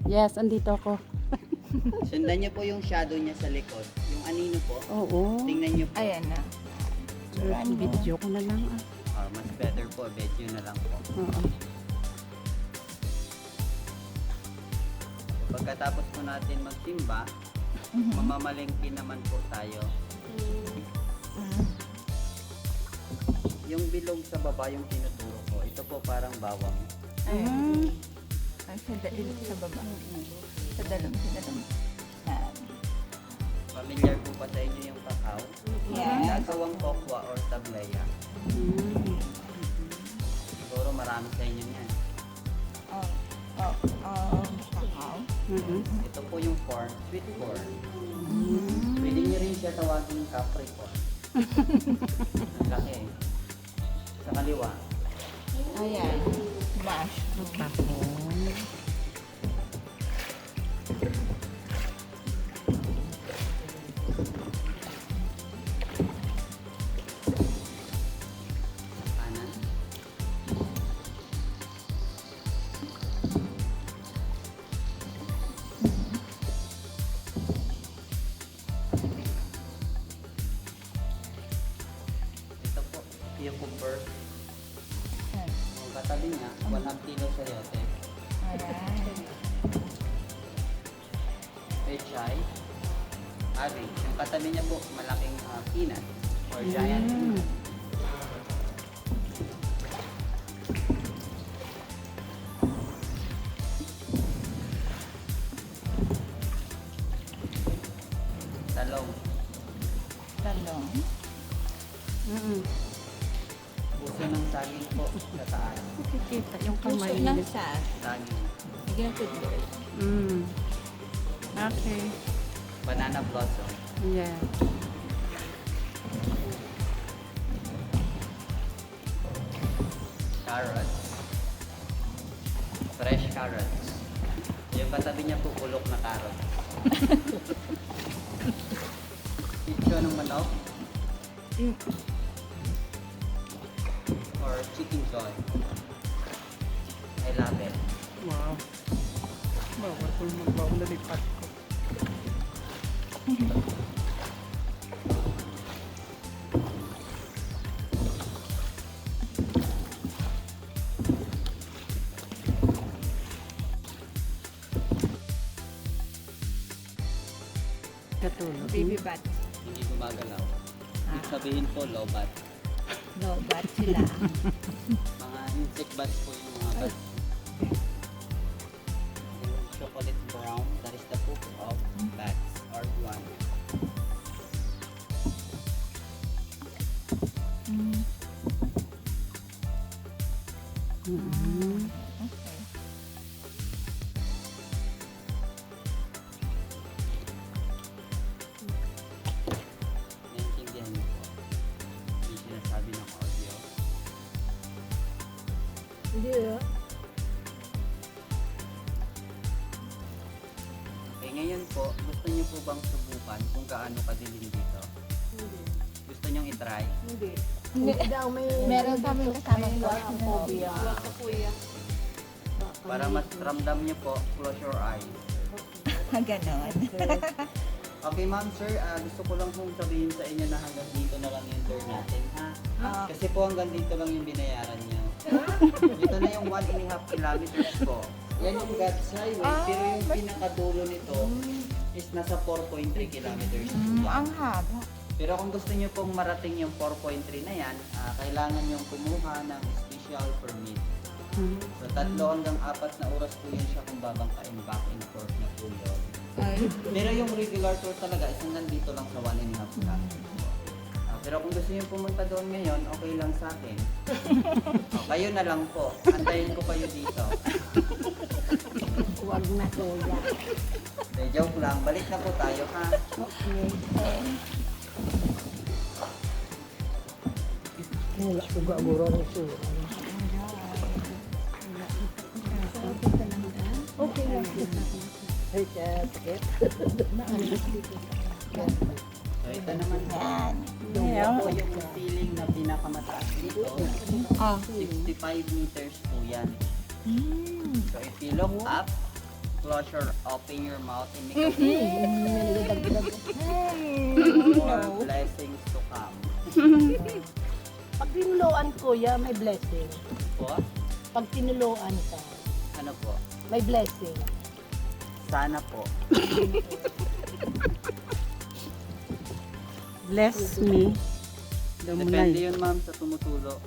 Yes, andito ako. Sundan niyo po yung shadow niya sa likod. Yung anino po. Oo. Tingnan niyo po. Ayan na. Video ko na lang ah. Mas better po. Video na lang po. Oo. Pagkatapos po natin magsimba, mamamalengke naman po tayo. Yung bilog sa baba, yung tinuturo ko, ito po parang bawang. Ayan. Ay, sa baba. Sa dalom. Yan. Familiar po ba sa inyo yung kakao? Yes. Gagawang kokwa or tablaya. Siguro marami sa inyo niyan. Kakao. Ito po yung corn, sweet corn. Pwede nyo rin siya tawagin capricorn. Ang laki eh. Sa kaliwa. Ayan. Mash. Kanan. Ito po, cucumber. Yung katabi niya, 1 kilo sayote. Ayan. Pechay. Ari. Yung katabi niya po, malaking peanut or giant peanut. Talong. Talong. Puso ng saging po sa taas. Nakikita yung Puso kamay ng niya. sas. Saging. Bigyan ng tubig. Okay. Banana blossom. Yeah. Carrots. Fresh carrots. Yung katabi niya po kulok na carrots. Pizza ng manok. Or chicken joy. I love it. Wow. Bawal kung magbawal na lipat ko. Katulog. Baby bat. Hindi gumagalaw. Ibig sabihin po lobat. No, bat sila. Mga insect bats po yung mga bats. Yung chocolate brown, that is the poop of bats or one. Okay. Naiintindihan niyo po. Hindi sinasabi ng audio. Hindi Okay, ngayon po, gusto niyo po bang subukan kung gaano kadilim dito? Gusto niyong itry? Hindi daw may... Meron kami kasama phobia. Para mas ramdam niyo po, close your eyes. Ganon. Okay ma'am, sir, gusto ko lang pong sabihin sa inyo na hanggang dito na lang yung tour natin, ha? Kasi po hanggang dito lang yung binayaran niyo. Ito na yung 1.5 kilometers po. Yan yung God's Highway, pero yung pinakadulo nito is nasa 4.3 kilometers. Ang haba. Pero kung gusto niyo pong marating yung 4.3 na yan, kailangan yung kumuha ng special permit. So 3 hanggang 4 na oras po yun siya kung babangkain back and forth na po yun. Ay. Pero yung regular tour talaga is hanggang dito lang sa 1.5 kilometers po. Pero kung gusto niyo pumunta doon ngayon, okay lang sa akin. Kayo na lang po. Antayin ko kayo dito. Huwag na kuya. Joke lang. Balik na po tayo, ha? Wala ko gagawin ng ito. Okay lang. Ay, sakit. So ito naman Yan. Yan po yung feeling na pinakamataas dito. 65 meters po yan. So if you look up, close your, open your mouth and make a more blessings to come. Pag tinuloan kuya, may blessing. Po? Pag tinuloan ka, Ano po? may blessing. Sana po. Bless me. Depende yun ma'am sa tumutulo.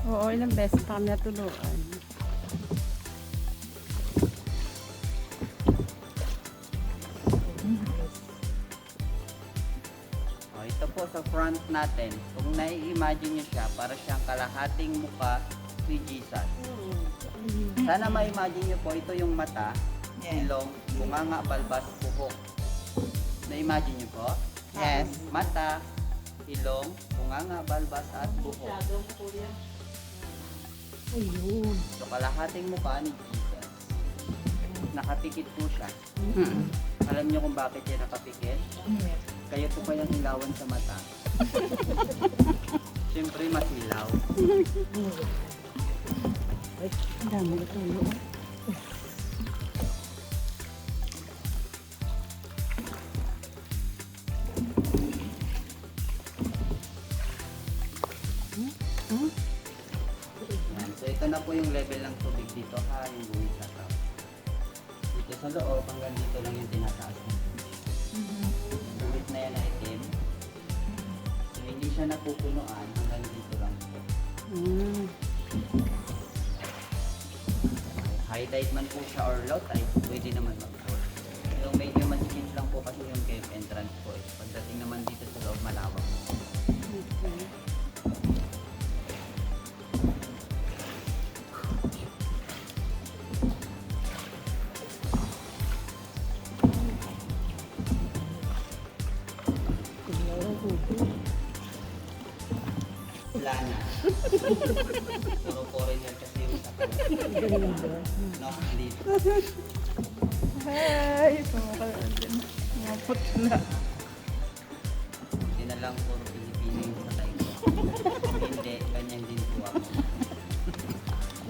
Oo, ilang beses pa kami natuluan. Oh, ito po sa front natin. Kung nai-imagine nyo siya, para siyang kalahating muka ni Jesus. Sana ma-imagine nyo po, ito yung mata, ilong, bunganga, balbas, buhok. Na-imagine nyo po? Yes. Mata, ilong, bunganga, balbas, at buhok. Ayun. So kalahating mukha ni Jesus. Nakapikit po siya. Alam niyo kung bakit siya nakapikit? Kaya po kayang ilawan sa mata. Siyempre masilaw. Ang dami ito. Yan. So ito na po yung level ng tubig dito ha, yung buwis na tao. Dito sa loob, hanggang dito lang yung tinataas ng tubig. Yung buwis na yan na itim. So hindi siya napupunuan, hanggang dito lang po. High tide man po siya or low tide, pwede naman mag-pour. Yung medyo masikip lang po kasi yung cave entrance po. Pagdating naman dito sa loob, malawak. Wala na. Puro foreigner kasi yung sa no, dito. Ay, kumakalaan din. Mga putla. Hindi na lang puro Pilipino yung patay ko. Hindi, ganyan din po ako.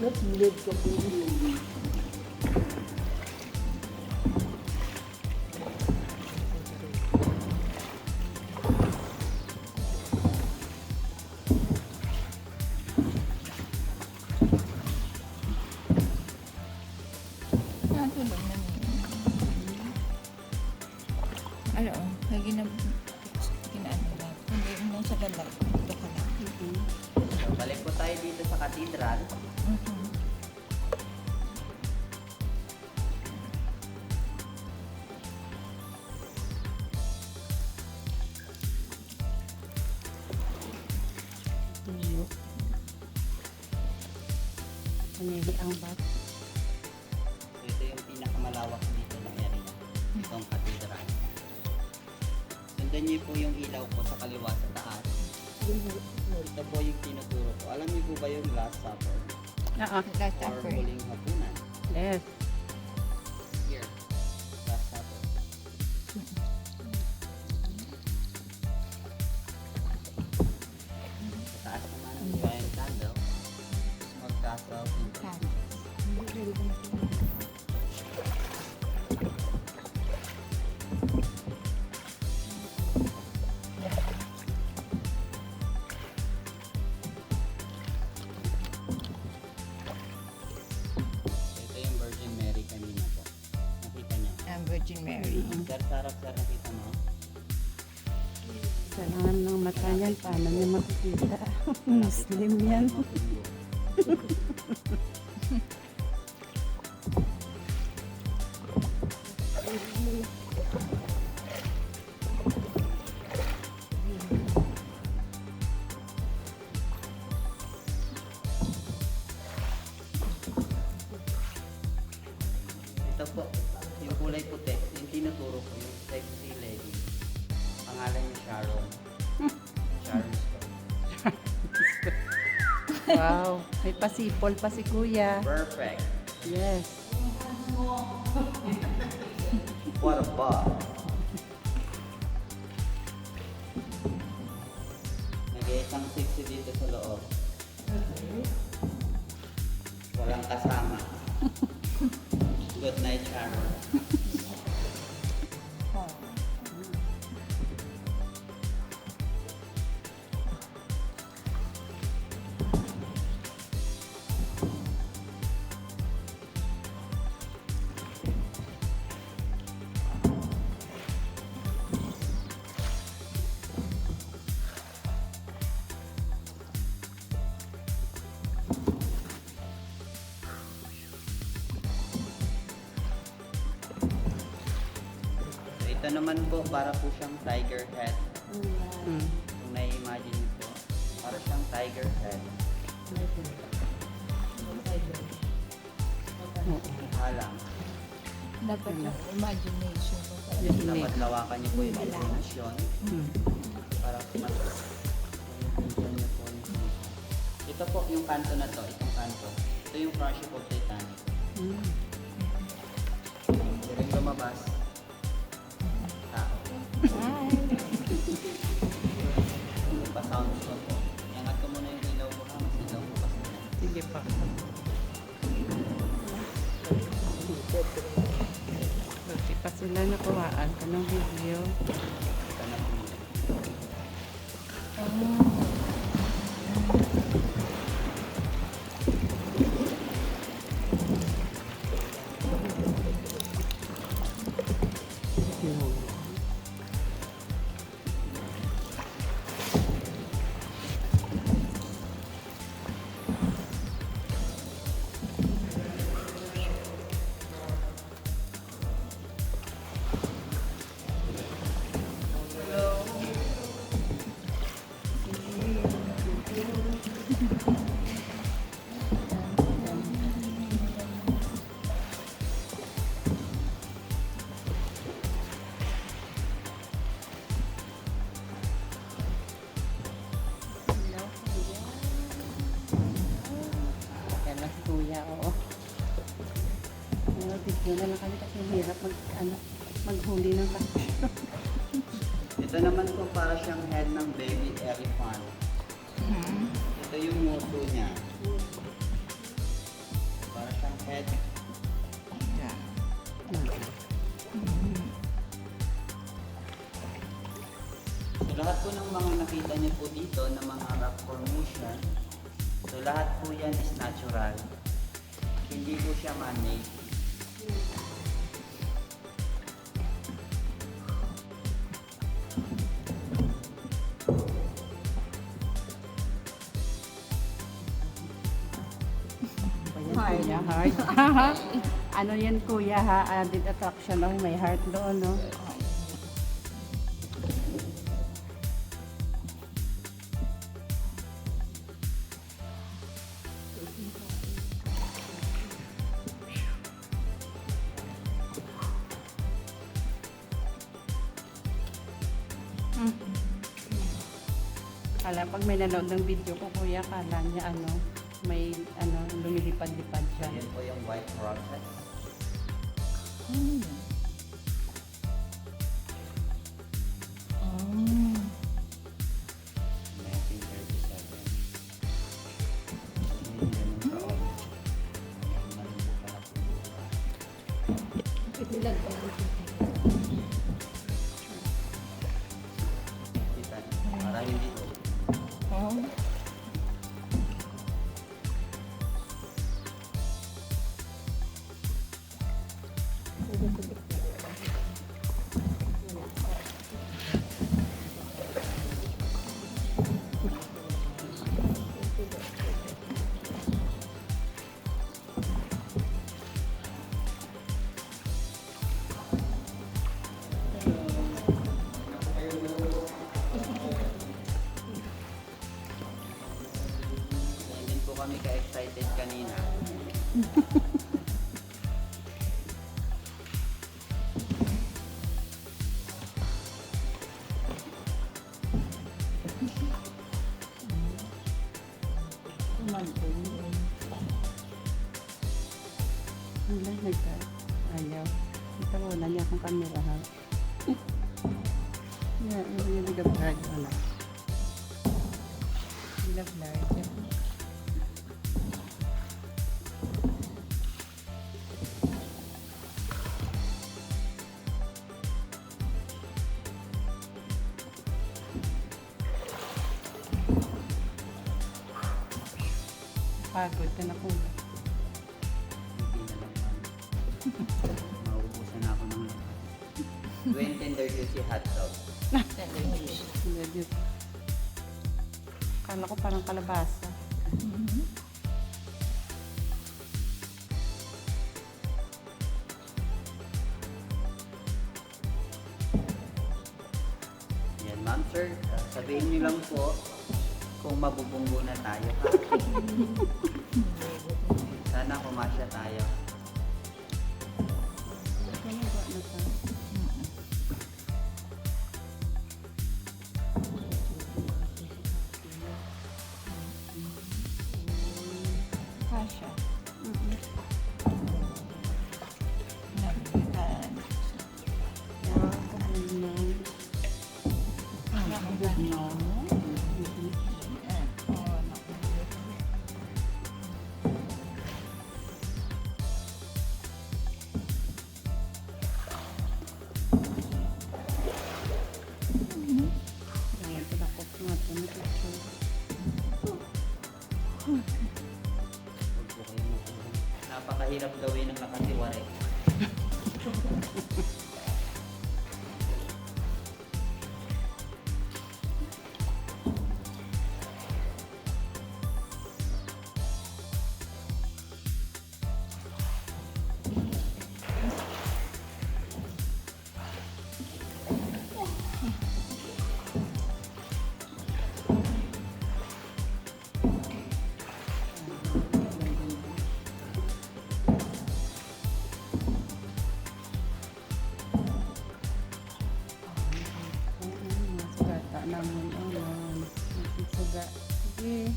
Natilid ka po. Ano, lagi na ginaano na. Hindi mo sa ganda. Ito ka lang. So, balik po tayo dito sa cathedral. Panili ang bat. So, ito yung pinakamalawak dito ng area. Itong cathedral. Sundan niyo po yung ilaw ko sa kaliwa sa taas. Ito po yung tinuturo ko. Alam niyo po ba yung Last Supper? Last Or supper. Huling Hapunan? Yes. Here. Last Supper. Sa taas naman ang giant candle. Small castle. Ito yung Virgin Mary kanina po. Nakita niyo? Ang Virgin Mary. Sir, sarap sir, nakita mo? Sa langan ng mata niyan, paano niya makikita? Muslim yan. Ito po, yung kulay puti, yung tinuturo ko, yung sexy lady. Pangalan niya Sharon. Sharon Stone. Wow. May pasipol pa si kuya. Perfect. Yes. What a bug. Nag-iisang sexy dito sa loob. Walang kasama. good night shower. Oh. So ito naman po, para po siyang tiger head. Mm. Kung nai-imagine niyo po, para siyang tiger head. Mukha lang. Dapat yung imagination mo pala. Yes. Dapat lawakan niyo po yung imaginasyon Mm. para mas yung niyo po. Ito po yung kanto na to, itong kanto. Ito yung crush of Titanic. Mm. Hindi rin lumabas. Tao. Pa-sound ko po. Iangat ko muna yung ilaw mo ha, mas ilaw mo kasi. Sige pa. Buti pa sila nakuhaan ka ng video. Ito na po. Yan lang si Kuya, oo. Video na lang kami kasi hirap maghuli ng kasya. Ito naman po para siyang head ng baby elephant. Ito yung nguso niya. Para siyang head. Yeah. So lahat po ng mga nakita niyo po dito na mga rock formation, so lahat po yan is natural. Hindi po siya man-made. Kuya, heart. Ano yan Kuya ha? Added attraction ng may heart doon, no? Kala pag may nanood ng video ko Kuya, kala niya may lumilipad-lipad siya. Yan po yung white roses. Mm. Oh. 1937. Ganun taon. Ganun po pala po yung kita. Para hindi po. Oh. Hindi po kami ka-excited kanina. Wala, ayaw. Ito wala niya akong camera ha. Yeah, yung nag-vlog. Wala. Nag-vlog. Napagod ka na po. Hindi na lang ma'am. Mauubusan na ako ng lakas. 20 tender juicy hot dog. Hindi. Kala ko parang kalabasa. Yan ma'am sir, sabihin niyo lang po kung mabubunggo na tayo ha. Sana kumasya tayo. Ano ba na to? Kasha. Huwag po kayong magulang. Napakahirap gawin ng nakatiwari. Sugata naman. Ayan. Suga. Sige.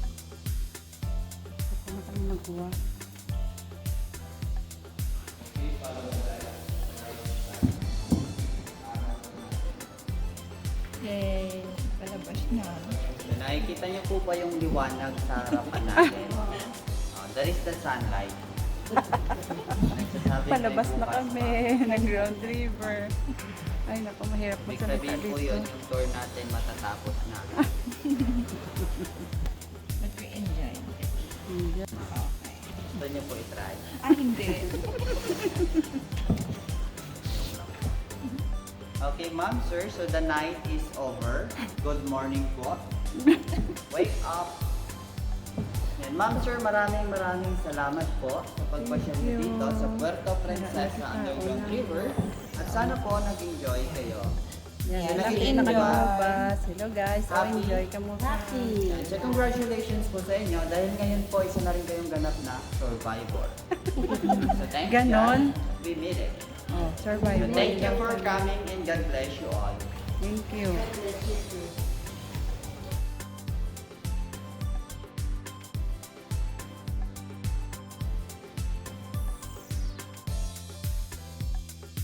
Ito na kami magawa. Yay! Palabas na. So, nakikita niyo po ba yung liwanag sa harapan natin? That is the sunlight. Nagsasabi Palabas may na bukas kami pa. ng Ground River. Ay, naku, mahirap Ibig magsalita sabihin po dito. yun, yung tour natin matatapos na. Nag-enjoy. Hindi. Okay. Gusto niyo po itry. Ah, hindi. Okay, ma'am, sir. So the night is over. Good morning po. Wake up. Yan, ma'am, sir, maraming salamat po sa pagpasyal niyo dito sa Puerto Princesa Underground River. At sana po nag-enjoy kayo. Yan, So, nakita na nag-enjoy. kayo ba? Hello guys, so Happy? enjoy ka muna. Happy. Yan, so congratulations po sa inyo dahil ngayon po isa na rin kayong ganap na survivor. So thanks Ganon? God, we made it. Oh, So survival. thank you for coming and God bless you all. Thank you.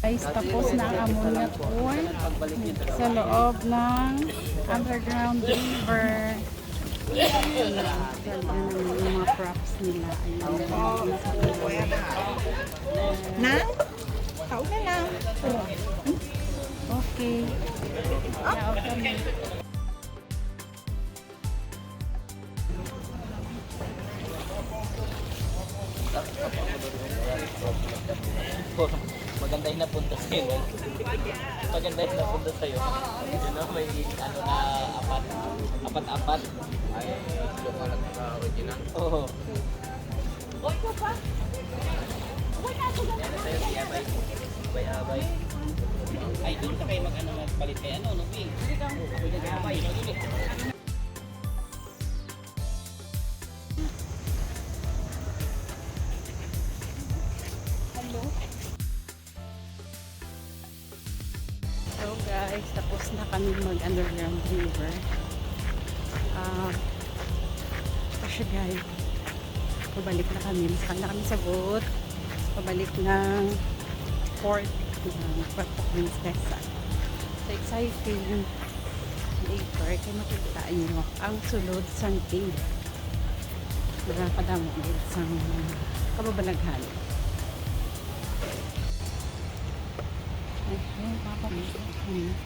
Guys, tapos na ang ammonia tour Pagbalik niyo talaga. sa loob ng underground river. Ayan, yung mga props nila. Ayan. Na? Tao na lang. Okay. Yeah, okay. Maganda yung napunta sa'yo. Maganda yung napunta sa'yo. You know, may ano na apat-apat. Ay, yung alat na original. Oo. Oy, ko pa! Yan na sa'yo, si Abay. Abay. Ay, doon ka kayo magpalit kay ano, Nubing. Ako na kay Abay. So guys, tapos na kami mag-underground river. Kasi guys, pabalik na kami. Masakal na kami sa boat. Pabalik ng port ng Puerto Princesa. So exciting. Later, kayo makikita nyo ang sulod sang cave. Nakakadamag sa kababalaghan. Ay, papamit.